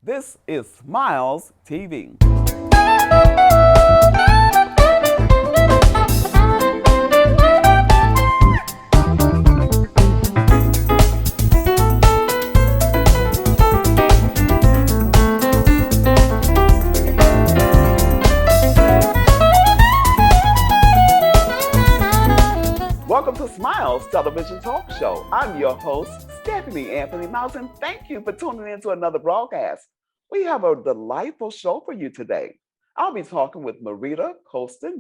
This is Smiles TV. Welcome to Smiles Television Talk Show. I'm your host, Stephanie Anthony Miles, and thank you for tuning in to another broadcast. We have a delightful show for you today. I'll be talking with Marietta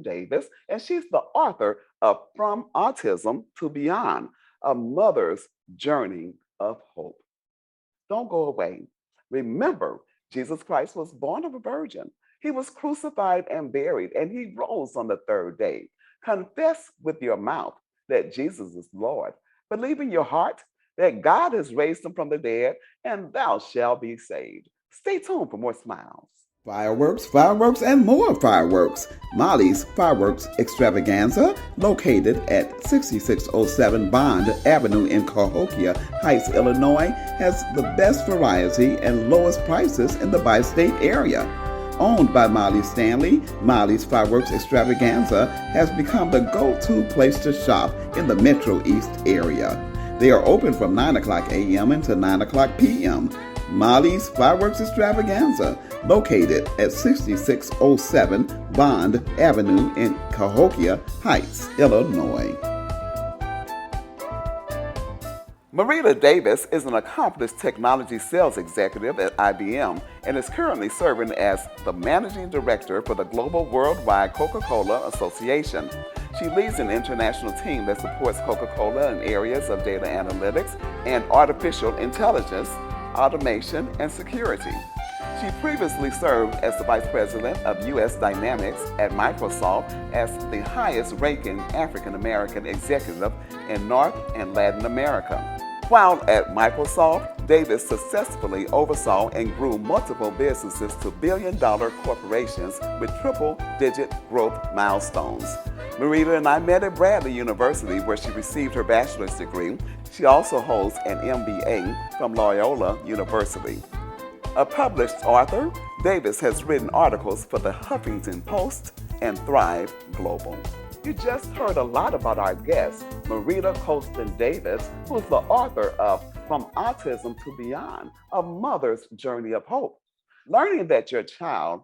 Davis, and she's the author of From Autism to Beyond, A Mother's Journey of Hope. Don't go away. Remember, Jesus Christ was born of a virgin. He was crucified and buried, and he rose on the third day. Confess with your mouth that Jesus is Lord. Believe in your heart that God has raised him from the dead, and thou shalt be saved. Stay tuned for more smiles. Fireworks, and more fireworks. Molly's Fireworks Extravaganza, located at 6607 Bond Avenue in Cahokia Heights, Illinois, has the best variety and lowest prices in the bi-state area. Owned by Molly Stanley, Molly's Fireworks Extravaganza has become the go-to place to shop in the Metro East area. They are open from 9 o'clock a.m. until 9 o'clock p.m. Molly's Fireworks Extravaganza, located at 6607 Bond Avenue in Cahokia Heights, Illinois. Marietta Davis is an accomplished technology sales executive at IBM and is currently serving as the managing director for the Global Worldwide Coca-Cola Association. She leads an international team that supports Coca-Cola in areas of data analytics and artificial intelligence, automation, and security. She previously served as the Vice President of U.S. Dynamics at Microsoft as the highest-ranking African-American executive in North and Latin America. While at Microsoft, Davis successfully oversaw and grew multiple businesses to billion-dollar corporations with triple-digit growth milestones. Marietta and I met at Bradley University, where she received her bachelor's degree. She also holds an MBA from Loyola University. A published author, Davis has written articles for the Huffington Post and Thrive Global. You just heard a lot about our guest, Marietta Davis, who is the author of From Autism to Beyond, A Mother's Journey of Hope. Learning that your child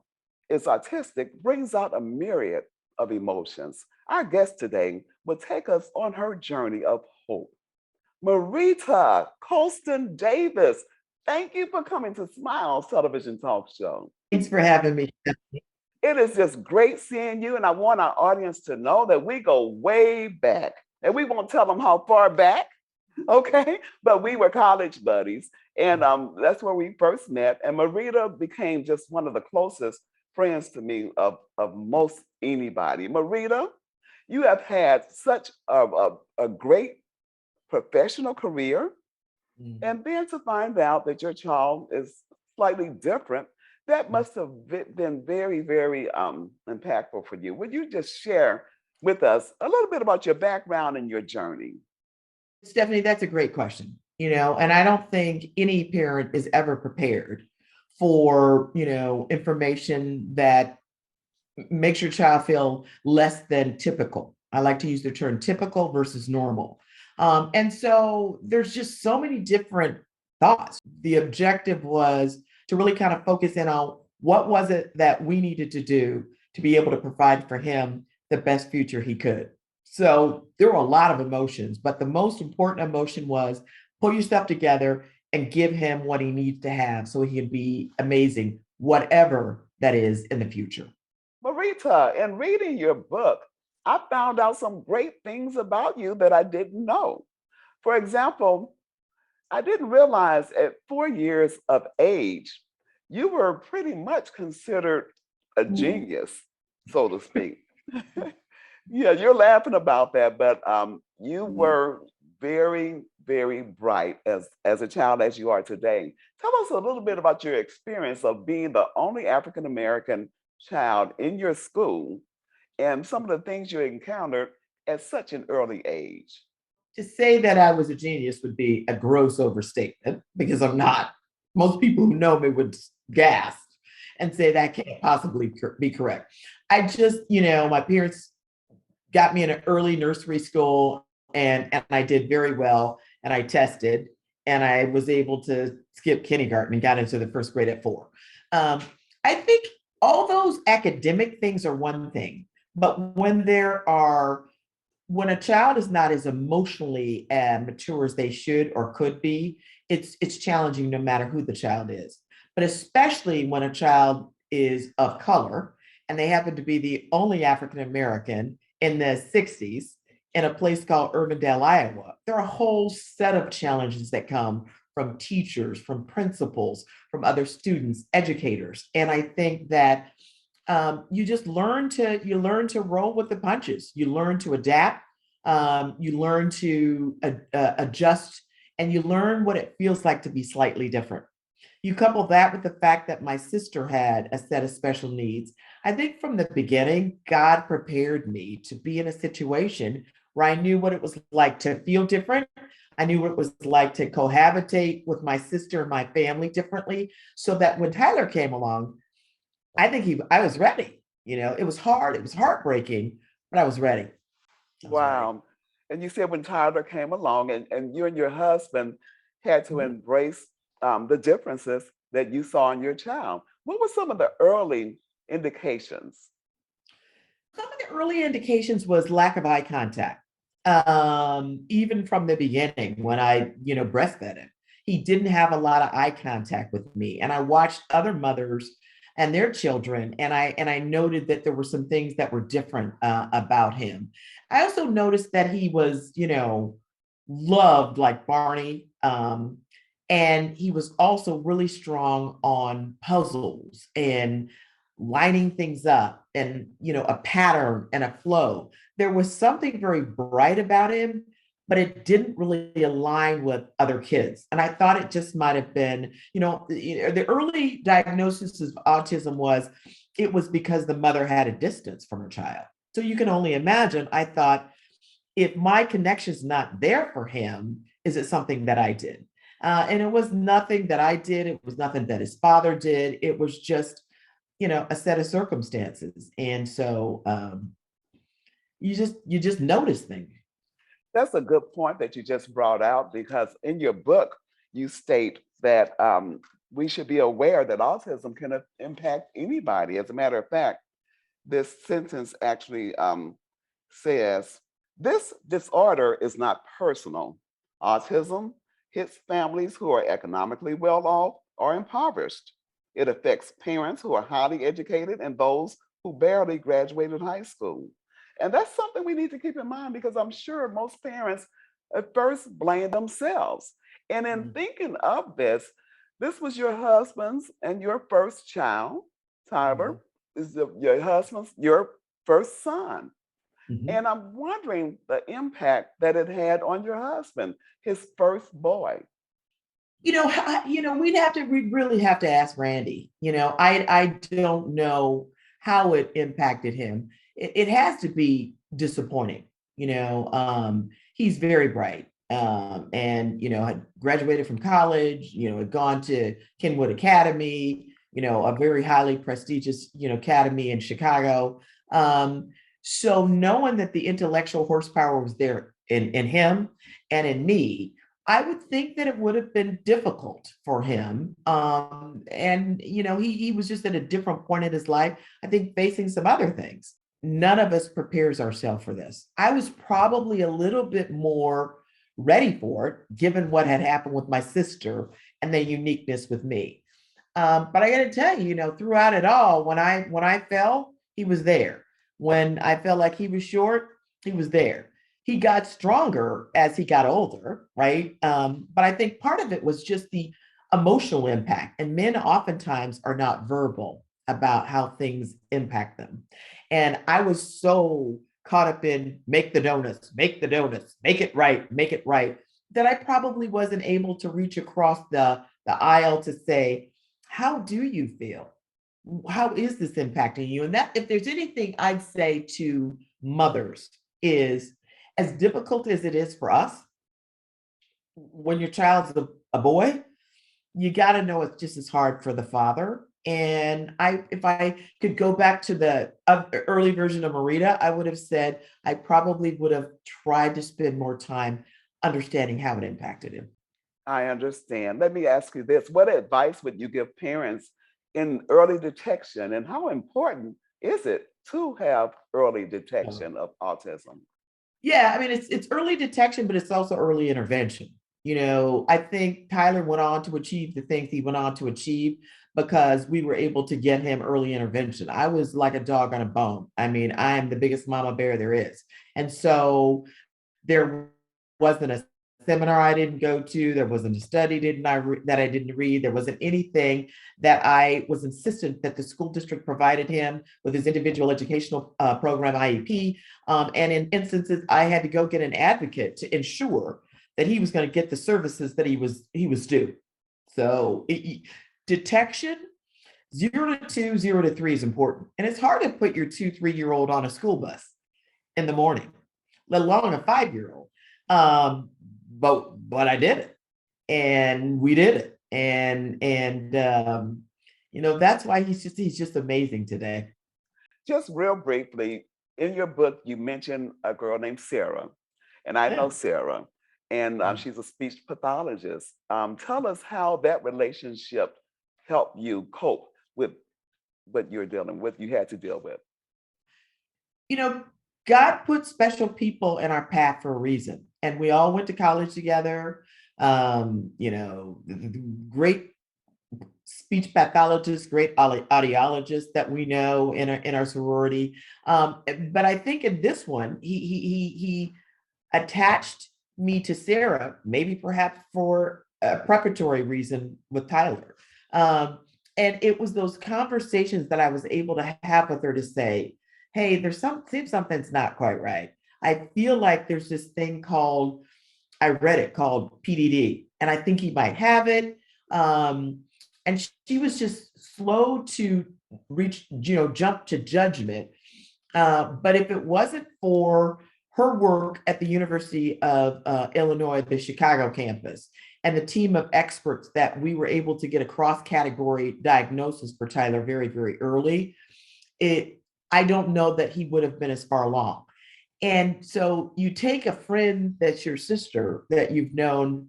is autistic brings out a myriad of emotions. Our guest today will take us on her journey of hope. Marietta Davis, thank you for coming to Smiles Television Talk Show. Thanks for having me. It is just great seeing you, and I want our audience to know that we go way back. And we won't tell them how far back, okay? But we were college buddies, and that's where we first met. And Marietta became just one of the closest friends to me of most anybody. Marietta, you have had such a great professional career, and then to find out that your child is slightly different, that must have been very, very impactful for you. Would you just share with us a little bit about your background and your journey? Stephanie, that's a great question. And I don't think any parent is ever prepared for, information that makes your child feel less than typical. I like to use the term typical versus normal. And so there's just so many different thoughts. The objective was to really kind of focus in on what was it that we needed to do to be able to provide for him the best future he could. So there were a lot of emotions, but the most important emotion was pull yourself together and give him what he needs to have so he can be amazing, whatever that is in the future. Marietta, in reading your book, I found out some great things about you that I didn't know. For example, I didn't realize at 4 years of age, you were pretty much considered a genius, so to speak. Yeah, you're laughing about that, but you were very, very bright as a child as you are today. Tell us a little bit about your experience of being the only African American child in your school and some of the things you encountered at such an early age. To say that I was a genius would be a gross overstatement because I'm not. Most people who know me would gasp and say that can't possibly be correct. I just, my parents got me in an early nursery school, and I did very well, and I tested, and I was able to skip kindergarten and got into the first grade at 4. I think all those academic things are one thing, but when a child is not as emotionally mature as they should or could be, it's challenging no matter who the child is. But especially when a child is of color and they happen to be the only African American in the 60s in a place called Urbandale, Iowa, there are a whole set of challenges that come from teachers, from principals, from other students, educators. And I think that you just learn to roll with the punches. You learn to adapt. You learn to adjust, and you learn what it feels like to be slightly different. You couple that with the fact that my sister had a set of special needs. I think from the beginning, God prepared me to be in a situation where I knew what it was like to feel different. I knew what it was like to cohabitate with my sister and my family differently, so that when Tyler came along, I was ready. It was hard, it was heartbreaking, but I was ready. I was ready. Wow. And you said when Tyler came along and you and your husband had to Mhm. embrace the differences that you saw in your child. What were some of the early indications? Some of the early indications was lack of eye contact. Even from the beginning, when I, breastfed him, he didn't have a lot of eye contact with me. And I watched other mothers and their children, and I noted that there were some things that were different about him. I also noticed that he was, loved like Barney. And he was also really strong on puzzles and lining things up, and a pattern and a flow. There was something very bright about him, but it didn't really align with other kids. And I thought it just might have been, the early diagnosis of autism was it was because the mother had a distance from her child. So you can only imagine, I thought, if my connection's not there for him, is it something that I did? And it was nothing that I did. It was nothing that his father did. It was just, a set of circumstances. And so you just notice things. That's a good point that you just brought out because in your book, you state that we should be aware that autism can impact anybody. As a matter of fact, this sentence actually says this disorder is not personal. Autism hits families who are economically well off or impoverished. It affects parents who are highly educated and those who barely graduated high school. And that's something we need to keep in mind because I'm sure most parents at first blame themselves. And in Mhm. thinking of this, this was your husband's and your first child, Tyler, Mhm. is your husband's, your first son. Mhm. And I'm wondering the impact that it had on your husband, his first boy. We'd really have to ask Randy. I don't know how it impacted him. It has to be disappointing. He's very bright, and had graduated from college. Had gone to Kenwood Academy. A very highly prestigious academy in Chicago. So knowing that the intellectual horsepower was there in him and in me, I would think that it would have been difficult for him. And he was just at a different point in his life, I think, facing some other things. None of us prepares ourselves for this. I was probably a little bit more ready for it, given what had happened with my sister and the uniqueness with me. But I got to tell you, throughout it all, when I fell, he was there. When I felt like he was short, he was there. He got stronger as he got older, right? But I think part of it was just the emotional impact. And men oftentimes are not verbal about how things impact them. And I was so caught up in make the donuts, make it right, that I probably wasn't able to reach across the aisle to say, how do you feel? How is this impacting you? And that, if there's anything I'd say to mothers, is as difficult as it is for us when your child's a boy, you got to know it's just as hard for the father. And if I could go back to the early version of Marietta, I would have said I probably would have tried to spend more time understanding how it impacted him. I understand. Let me ask you this. What advice would you give parents in early detection, and how important is it to have early detection of autism? Yeah, I mean it's early detection, but it's also early intervention. I think Tyler went on to achieve the things he went on to achieve because we were able to get him early intervention. I was like a dog on a bone. I mean, I am the biggest mama bear there is. And so there wasn't a seminar I didn't go to. There wasn't a study that I didn't read. There wasn't anything that I was insistent that the school district provided him with his individual educational program IEP. And in instances, I had to go get an advocate to ensure that he was going to get the services that he was due. So detection 0 to 2, 0 to 3 is important, and it's hard to put your 2, 3-year-old on a school bus in the morning, let alone a 5-year-old. But I did it, and we did it, and that's why he's just amazing today. Just real briefly, in your book, you mentioned a girl named Sarah, and I know Yeah. Sarah, and Mm. she's a speech pathologist. Tell us how that relationship helped you cope with what you're dealing with, you had to deal with. You know, God put special people in our path for a reason, and we all went to college together. Great speech pathologists, great audiologists that we know in our sorority. But I think in this one, he attached me to Sarah, maybe perhaps for a preparatory reason with Tyler. And it was those conversations that I was able to have with her to say, hey, seems something's not quite right. I feel like there's this thing called, I read it called PDD, and I think he might have it. And she was just slow to jump to judgment. But if it wasn't for her work at the University of Illinois, the Chicago campus, and the team of experts that we were able to get a cross-category diagnosis for Tyler very, very early, I don't know that he would have been as far along. And so you take a friend that's your sister that you've known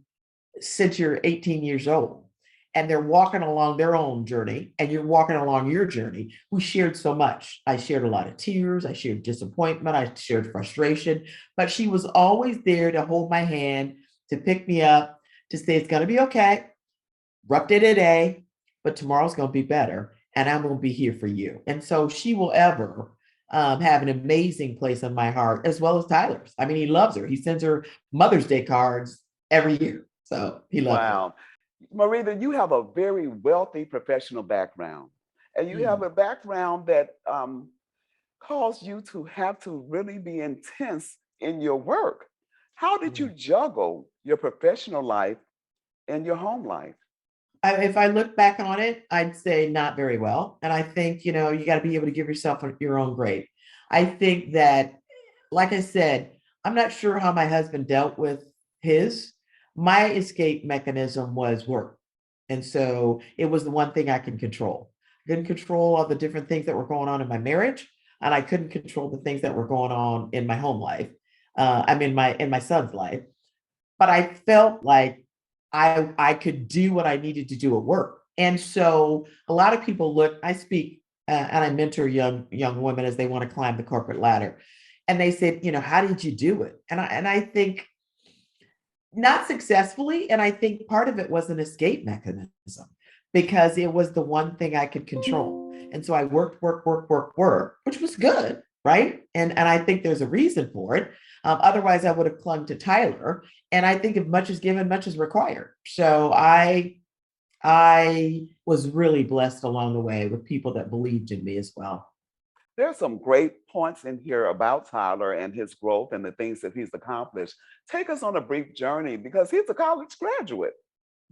since you're 18 years old, and they're walking along their own journey, and you're walking along your journey. We shared so much. I shared a lot of tears. I shared disappointment. I shared frustration, but she was always there to hold my hand, to pick me up, to say, it's going to be okay. Rough day today, but tomorrow's going to be better. And I'm going to be here for you. And so she will ever have an amazing place in my heart, as well as Tyler's. I mean, he loves her. He sends her Mother's Day cards every year. So he loves her. Wow. Marietta, you have a very wealthy professional background, and you have Mm. a background that caused you to have to really be intense in your work. How did you Yeah. juggle your professional life and your home life? If I look back on it, I'd say not very well. And I think, you got to be able to give yourself your own grade. I think that, like I said, I'm not sure how my husband dealt with his. My escape mechanism was work. And so it was the one thing I can control. I couldn't control all the different things that were going on in my marriage, and I couldn't control the things that were going on in my home life. I'm in my son's life, but I felt like I could do what I needed to do at work. And so a lot of people I speak and I mentor young women as they want to climb the corporate ladder. And they said, how did you do it? And I think not successfully. And I think part of it was an escape mechanism because it was the one thing I could control. And so I worked, work, which was good, right? And I think there's a reason for it. Otherwise, I would have clung to Tyler. And I think if much is given, much is required. So I was really blessed along the way with people that believed in me as well. There's some great points in here about Tyler and his growth and the things that he's accomplished. Take us on a brief journey because he's a college graduate.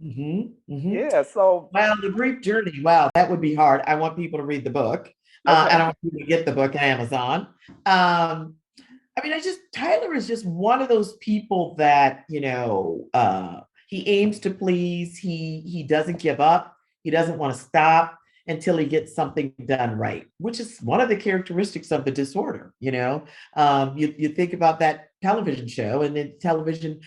Hmm. Hmm. Yeah, so, Well, the brief journey, wow, that would be hard. I want people to read the book, and okay. I want people to get the book on Amazon. I mean, Tyler is just one of those people that, He aims to please. He doesn't give up. He doesn't want to stop until he gets something done right, which is one of the characteristics of the disorder. You think about that television show, and then television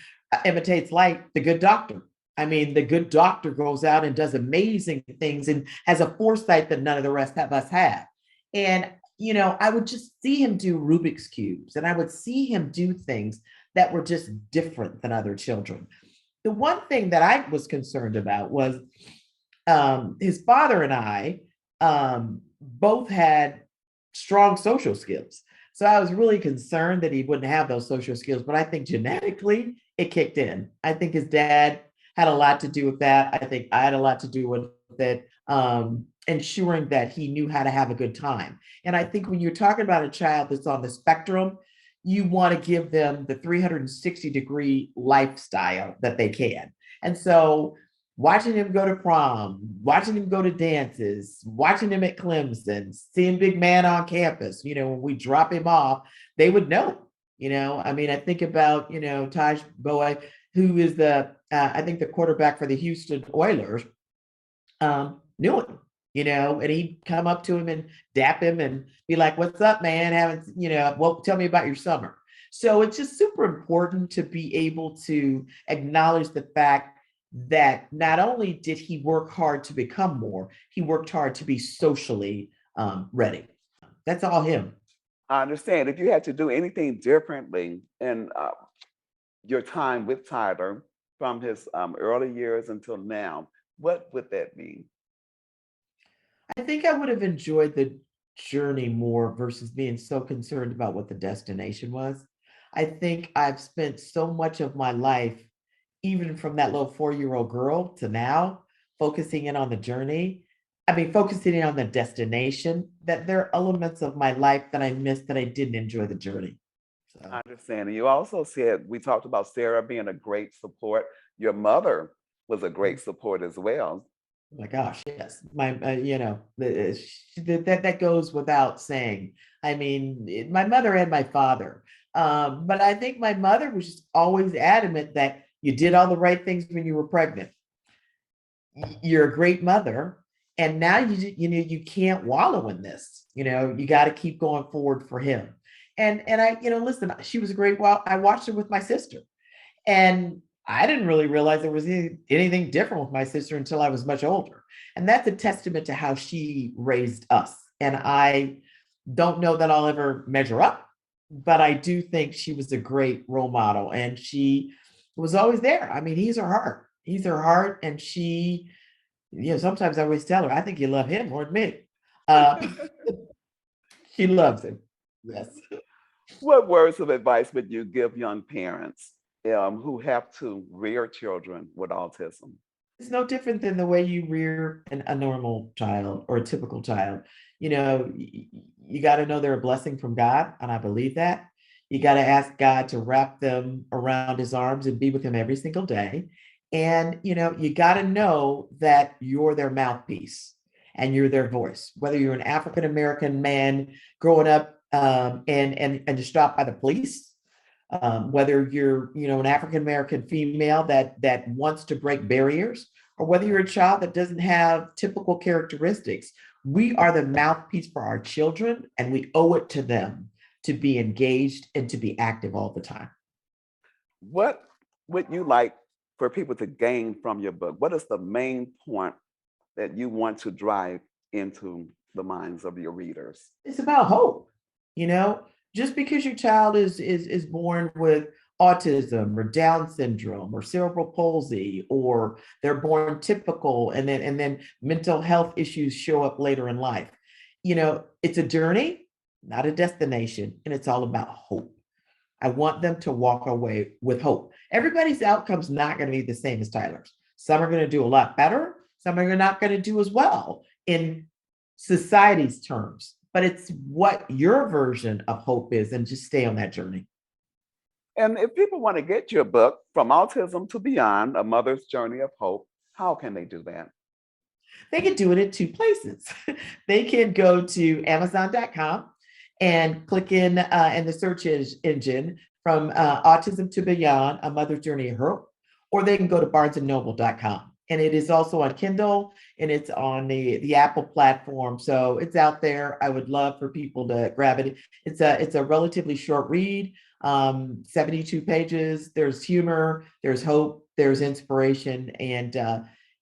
imitates life, The Good Doctor. I mean, the good doctor goes out and does amazing things and has a foresight that none of the rest of us have. And, I would just see him do Rubik's Cubes, and I would see him do things that were just different than other children. The one thing that I was concerned about was his father and I both had strong social skills. So I was really concerned that he wouldn't have those social skills, but I think genetically it kicked in. I think his dad had a lot to do with that. I think I had a lot to do with it, ensuring that he knew how to have a good time. And I think when you're talking about a child that's on the spectrum, you want to give them the 360-degree lifestyle that they can. And so watching him go to prom, watching him go to dances, watching him at Clemson, seeing big man on campus, when we drop him off, they would know. I mean, I think about, Taj Bowie, who is I think the quarterback for the Houston Oilers, knew him, and he'd come up to him and dap him and be like, "What's up, man? Well, tell me about your summer." So it's just super important to be able to acknowledge the fact that not only did he work hard to become more, he worked hard to be socially ready. That's all him. I understand. If you had to do anything differently in your time with Tyler from his early years until now, what would that be? I think I would have enjoyed the journey more versus being so concerned about what the destination was. I think I've spent so much of my life, even from that little 4-year-old girl to now, focusing in on the journey. I mean, focusing in on the destination, that there are elements of my life that I missed that I didn't enjoy the journey. I So, understand. And you also said, we talked about Sarah being a great support. Your mother was a great support as well. oh my gosh, yes, that goes without saying. I mean, my mother and my father, but I think my mother was just always adamant that you did all the right things when you were pregnant. You're a great mother, and now you can't wallow in this. You got to keep going forward for him. And I, listen, she was a great. Well, I watched her with my sister, and I didn't really realize there was anything different with my sister until I was much older. And that's a testament to how she raised us. And I don't know that I'll ever measure up, but I do think she was a great role model, and she was always there. I mean, he's her heart. He's her heart. And she, sometimes I always tell her, I think you love him more than me. Uh, she loves him. Yes. What words of advice would you give young parents who have to rear children with autism? It's no different than the way you rear a normal child or a typical child. You got to know they're a blessing from God, and I believe that. You got to ask God to wrap them around his arms and be with him every single day. And, you got to know that you're their mouthpiece and you're their voice, whether you're an African American man growing up and just stopped by the police, whether you're an African American female that wants to break barriers, or whether you're a child that doesn't have typical characteristics. We are the mouthpiece for our children, and we owe it to them to be engaged and to be active all the time. What would you like for people to gain from your book? What is the main point that you want to drive into the minds of your readers? It's about hope. You know, just because your child is born with autism or Down syndrome or cerebral palsy, or they're born typical and then mental health issues show up later in life. It's a journey, not a destination, and it's all about hope. I want them to walk away with hope. Everybody's outcome's not going to be the same as Tyler's. Some are going to do a lot better, some are not going to do as well in society's terms, but it's what your version of hope is, and just stay on that journey. And if people want to get your book, From Autism to Beyond, A Mother's Journey of Hope, how can they do that? They can do it in two places. They can go to Amazon.com and click in the search engine, From Autism to Beyond, A Mother's Journey of Hope. or they can go to barnesandnoble.com. And it is also on Kindle, and it's on the Apple platform. So it's out there. I would love for people to grab it. It's a relatively short read, 72 pages. There's humor, there's hope, there's inspiration. And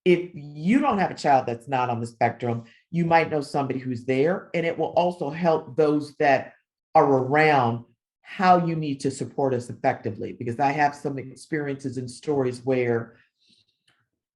if you don't have a child that's not on the spectrum, you might know somebody who's there, and it will also help those that are around how you need to support us effectively. Because I have some experiences and stories where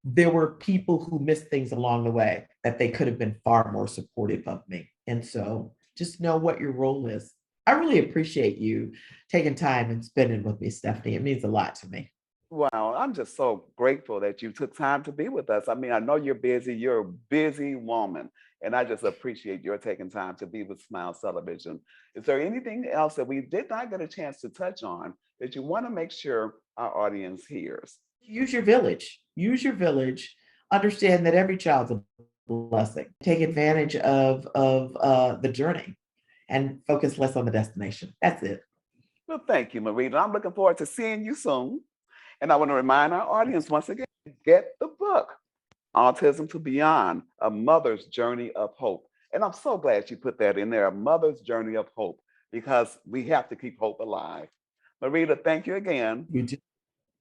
there were people who missed things along the way that they could have been far more supportive of me. And so just know what your role is. I really appreciate you taking time and spending with me, Stephanie. It means a lot to me. Wow, I'm just so grateful that you took time to be with us. I mean, I know you're busy, you're a busy woman, and I just appreciate your taking time to be with Smiles Television. Is there anything else that we did not get a chance to touch on that you want to make sure our audience hears? Use your village. Use your village. Understand that every child's a blessing. Take advantage of the journey and focus less on the destination. That's it. Well, thank you, Marietta. I'm looking forward to seeing you soon. And I want to remind our audience once again, get the book, Autism to Beyond, A Mother's Journey of Hope. And I'm so glad you put that in there, A Mother's Journey of Hope, because we have to keep hope alive. Marietta, thank you again. You do.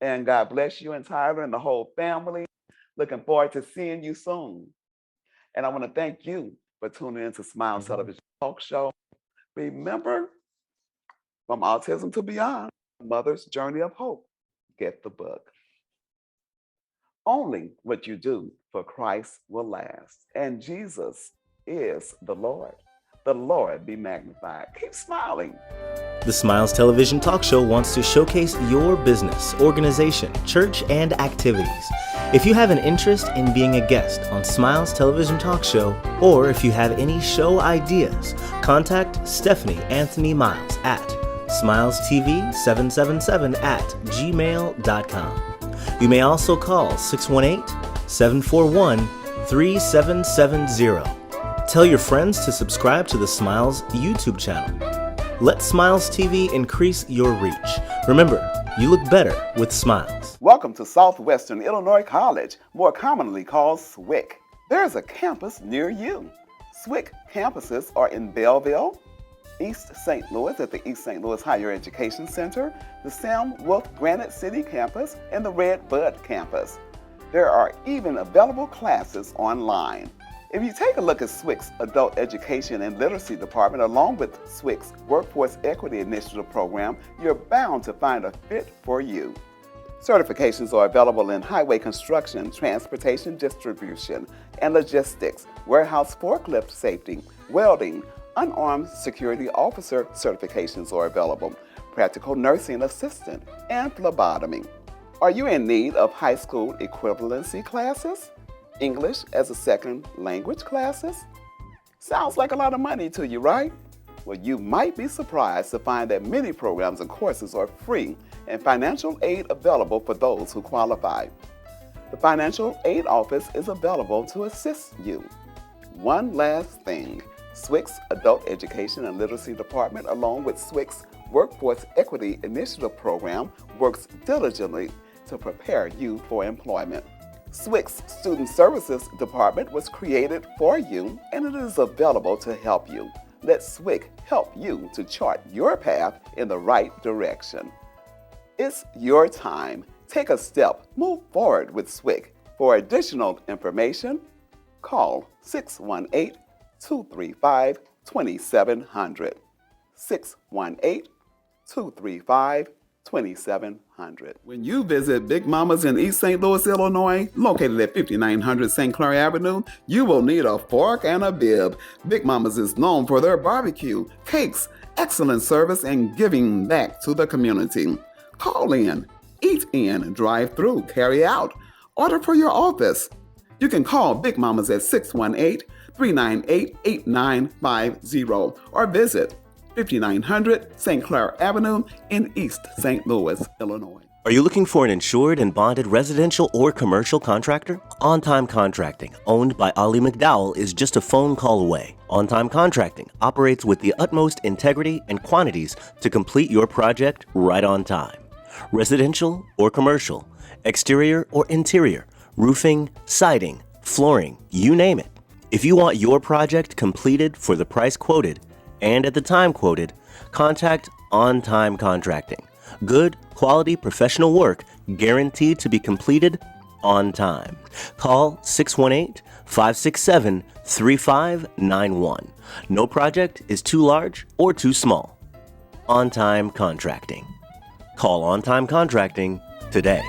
And God bless you and Tyler and the whole family. Looking forward to seeing you soon. And I want to thank you for tuning into Smiles Television Talk Show. Remember, from Autism to Beyond, Mother's Journey of Hope. Get the book. Only what you do for Christ will last. And Jesus is the Lord. The Lord be magnified. Keep smiling. The Smiles Television Talk Show wants to showcase your business, organization, church, and activities. If you have an interest in being a guest on Smiles Television Talk Show, or if you have any show ideas, contact Stephanie Anthony Miles at SmilesTV777@gmail.com. You may also call 618-741-3770. Tell your friends to subscribe to the Smiles YouTube channel. Let Smiles TV increase your reach. Remember, you look better with smiles. Welcome to Southwestern Illinois College, more commonly called SWIC. There's a campus near you. SWIC campuses are in Belleville, East St. Louis at the East St. Louis Higher Education Center, the Sam Wolf Granite City campus, and the Red Bud campus. There are even available classes online. If you take a look at SWIC's Adult Education and Literacy Department along with SWIC's Workforce Equity Initiative program, you're bound to find a fit for you. Certifications are available in highway construction, transportation distribution, and logistics, warehouse forklift safety, welding, unarmed security officer certifications are available, practical nursing assistant, and phlebotomy. Are you in need of high school equivalency classes? English as a second language classes? Sounds like a lot of money to you, right? Well, you might be surprised to find that many programs and courses are free and financial aid available for those who qualify. The Financial Aid Office is available to assist you. One last thing. SWIC's Adult Education and Literacy Department, along with SWIC's Workforce Equity Initiative program, works diligently to prepare you for employment. SWIC's Student Services Department was created for you, and it is available to help you. Let SWIC help you to chart your path in the right direction. It's your time. Take a step. Move forward with SWIC. For additional information, call 618-235-2700. 618-235-2700. When you visit Big Mama's in East St. Louis, Illinois, located at 5900 St. Clair Avenue, you will need a fork and a bib. Big Mama's is known for their barbecue, cakes, excellent service, and giving back to the community. Call in, eat in, drive through, carry out, order for your office. You can call Big Mama's at 618-398-8950 or visit 5900 St. Clair Avenue in East St. Louis, Illinois. Are you looking for an insured and bonded residential or commercial contractor? On Time Contracting, owned by Ali McDowell, is just a phone call away. On Time Contracting operates with the utmost integrity and quantities to complete your project right on time. residential or commercial, exterior or interior, roofing, siding, flooring, you name it. If you want your project completed for the price quoted and at the time quoted, contact On Time Contracting. Good, quality, professional work guaranteed to be completed on time. Call 618-567-3591. No project is too large or too small. On Time Contracting. Call On Time Contracting today.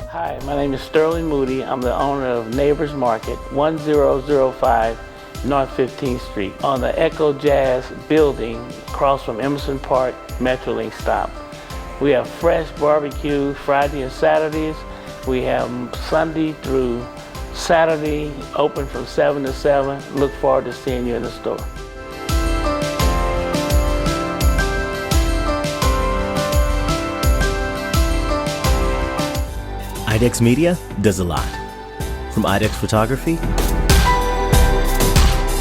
Hi, my name is Sterling Moody. I'm the owner of Neighbors Market, 1005 North 15th Street, on the Echo Jazz building across from Emerson Park Metrolink stop. We have fresh barbecue Friday and Saturdays. We have Sunday through Saturday, open from 7 to 7. Look forward to seeing you in the store. IDEX Media does a lot. From IDEX Photography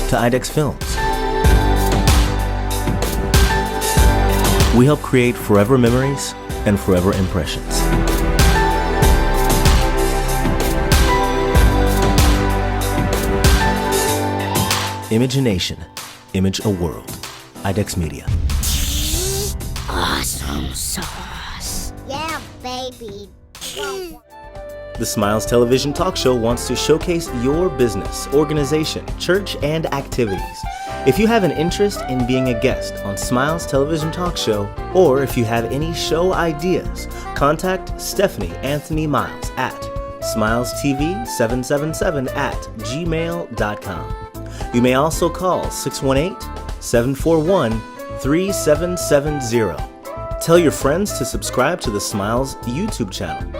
to IDEX Films. We help create forever memories and forever impressions. Imagination, image a world. IDEX Media. Awesome sauce. Yeah, baby. The Smiles Television Talk Show wants to showcase your business, organization, church, and activities. If you have an interest in being a guest on Smiles Television Talk Show, or if you have any show ideas, contact Stephanie Anthony Miles at SmilesTV777@gmail.com. You may also call 618-741-3770. Tell your friends to subscribe to the Smiles YouTube channel.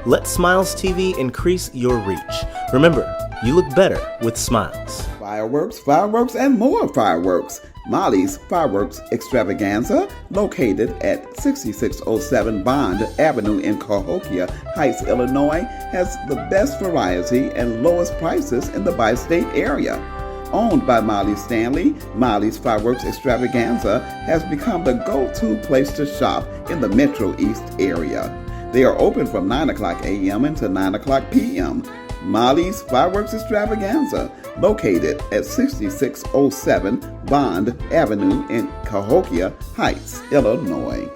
Let Smiles TV increase your reach. Remember, you look better with smiles. Fireworks, and more fireworks. Molly's Fireworks Extravaganza, located at 6607 Bond Avenue in Cahokia Heights, Illinois, has the best variety and lowest prices in the bi-state area. Owned by Molly Stanley, Molly's Fireworks Extravaganza has become the go-to place to shop in the Metro East area. They are open from 9 o'clock a.m. until 9 o'clock p.m. Molly's Fireworks Extravaganza, located at 6607 Bond Avenue in Cahokia Heights, Illinois.